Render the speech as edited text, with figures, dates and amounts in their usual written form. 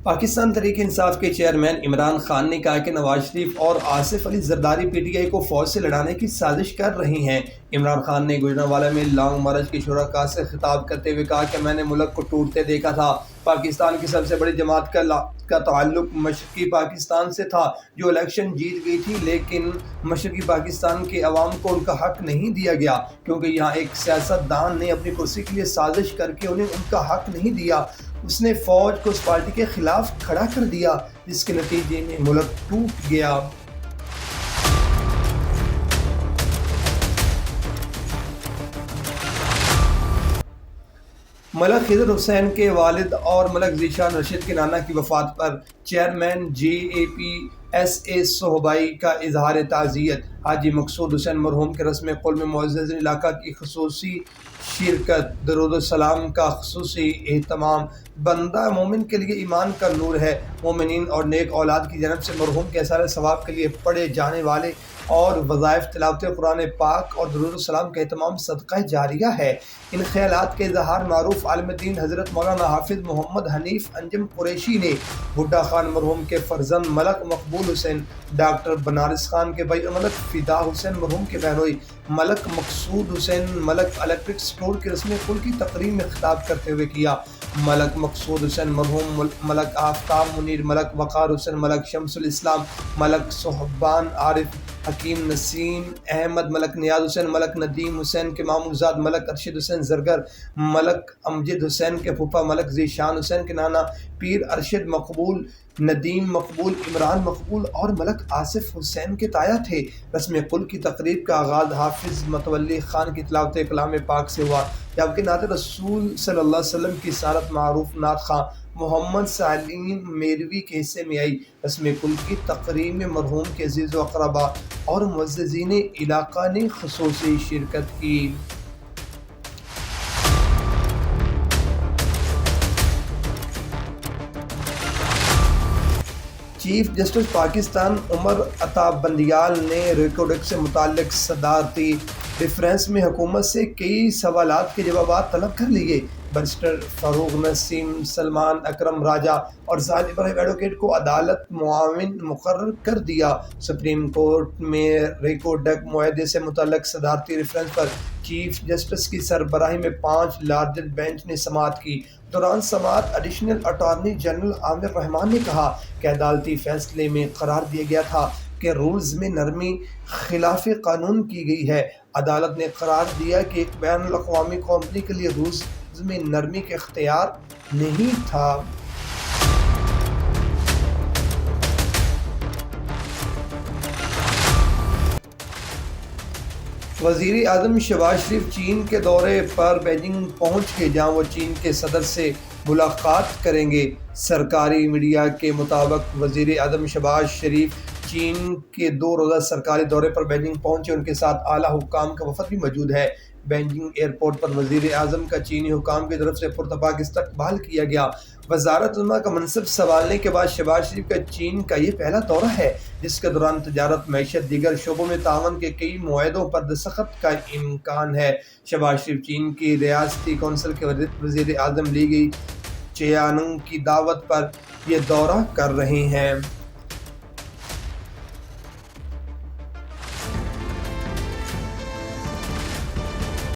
پاکستان تحریک انصاف کے چیئرمین عمران خان نے کہا کہ نواز شریف اور Asif Ali Zardari P T I کو فوج سے لڑانے کی سازش کر رہی ہیں۔ عمران خان نے گوجرانوالہ میں لانگ مارچ کے شرکاء سے خطاب کرتے ہوئے کہا کہ میں نے ملک کو ٹوٹتے دیکھا تھا۔ پاکستان کی سب سے بڑی جماعت کا تعلق مشرقی پاکستان سے تھا جو الیکشن جیت گئی تھی، لیکن مشرقی پاکستان کے عوام کو ان کا حق نہیں دیا گیا کیونکہ یہاں ایک سیاست دان نے اپنی کرسی کے لیے سازش کر کے انہیں ان کا حق نہیں دیا۔ اس نے فوج کو اس پارٹی کے خلاف کھڑا کر دیا جس کے نتیجے میں ملک ٹوٹ گیا۔ ملک خضر حسین کے والد اور ملک ذیشان رشید کے نانا کی وفات پر چیئرمین JAPSA صوبائی کا اظہار تعزیت۔ حاجی مقصود حسین مرحوم کے رسم قول میں معززین علاقہ کی خصوصی شرکت۔ درود و سلام کا خصوصی اہتمام۔ بندہ مومن کے لیے ایمان کا نور ہے۔ مومنین اور نیک اولاد کی جانب سے مرحوم کے اثار ثواب کے لیے پڑھے جانے والے اور وظائف تلاوت قرآن پاک اور درود و سلام کا اہتمام صدقہ جاریہ ہے۔ ان خیالات کے اظہار معروف عالم دین حضرت مولانا حافظ محمد حنیف انجم قریشی نے بھٹا خان مرحوم کے فرزند ملک مقبول حسین، ڈاکٹر بنارس خان کے بھائی اور ملک فدا حسین مرحوم کے بہنوئی ملک مقصود حسین ملک الیکٹرک سٹور کے رسم قول کی تقریب میں خطاب کرتے ہوئے کیا۔ ملک مقصود حسین مرحوم ملک آفتاب منیر، ملک وقار حسین ملک شمس الاسلام، ملک صحبان عارف حکیم نسیم احمد، ملک نیاز حسین ملک ندیم حسین کے ماموزاد، ملک ارشد حسین زرگر، ملک امجد حسین کے پھوپھا، ملک ذیشان حسین کے نانا پیر ارشد مقبول، ندیم مقبول، عمران مقبول اور ملک آصف حسین کے تایا تھے۔ رسم قل کی تقریب کا آغاز حافظ متولی خان کی تلاوت کلام پاک سے ہوا جبکہ نعت رسول صلی اللہ علیہ وسلم کی سارت معروف نعت خواں محمد سالم میروی کے حصے میں آئی۔ رسم قل کی تقریب میں مرحوم کے عزیز و اقرباء اور معززین علاقہ نے خصوصی شرکت کی۔ چیف جسٹس پاکستان عمر عطا بندیال نے ریکارڈ ایکٹ سے متعلق صدارتی ریفرنس میں حکومت سے کئی سوالات کے جوابات طلب کر لیے۔ بیرسٹر فاروق نسیم، سلمان اکرم راجہ اور زاہد ابراہیم ایڈوکیٹ کو عدالت معاون مقرر کر دیا۔ سپریم کورٹ میں ریکارڈ ایکٹ معاہدے سے متعلق صدارتی ریفرنس پر چیف جسٹس کی سربراہی میں 5 لارجر بینچ نے سماعت کی۔ دوران سماعت ایڈیشنل اٹارنی جنرل عامر رحمان نے کہا کہ عدالتی فیصلے میں قرار دیا گیا تھا کہ رولز میں نرمی خلاف قانون کی گئی ہے۔ عدالت نے قرار دیا کہ ایک بین الاقوامی کمپنی کے لیے رولز میں نرمی کا اختیار نہیں تھا۔ وزیر اعظم شہباز شریف چین کے دورے پر بیجنگ پہنچ گئے جہاں وہ چین کے صدر سے ملاقات کریں گے۔ سرکاری میڈیا کے مطابق وزیر اعظم شہباز شریف چین کے 2 روزہ سرکاری دورے پر بیجنگ پہنچے، ان کے ساتھ اعلیٰ حکام کا وفد بھی موجود ہے۔ بیجنگ ایئرپورٹ پر وزیر اعظم کا چینی حکام کی طرف سے پرتپاک استقبال کیا گیا۔ وزارت عظمیٰ کا منصب سنبھالنے کے بعد شہباز شریف کا چین کا یہ پہلا دورہ ہے جس کے دوران تجارت، معیشت، دیگر شعبوں میں تعاون کے کئی معاہدوں پر دستخط کا امکان ہے۔ شہباز شریف چین کی ریاستی کونسل کے وزیر اعظم لی گئی چیانگ کی دعوت پر یہ دورہ کر رہے ہیں۔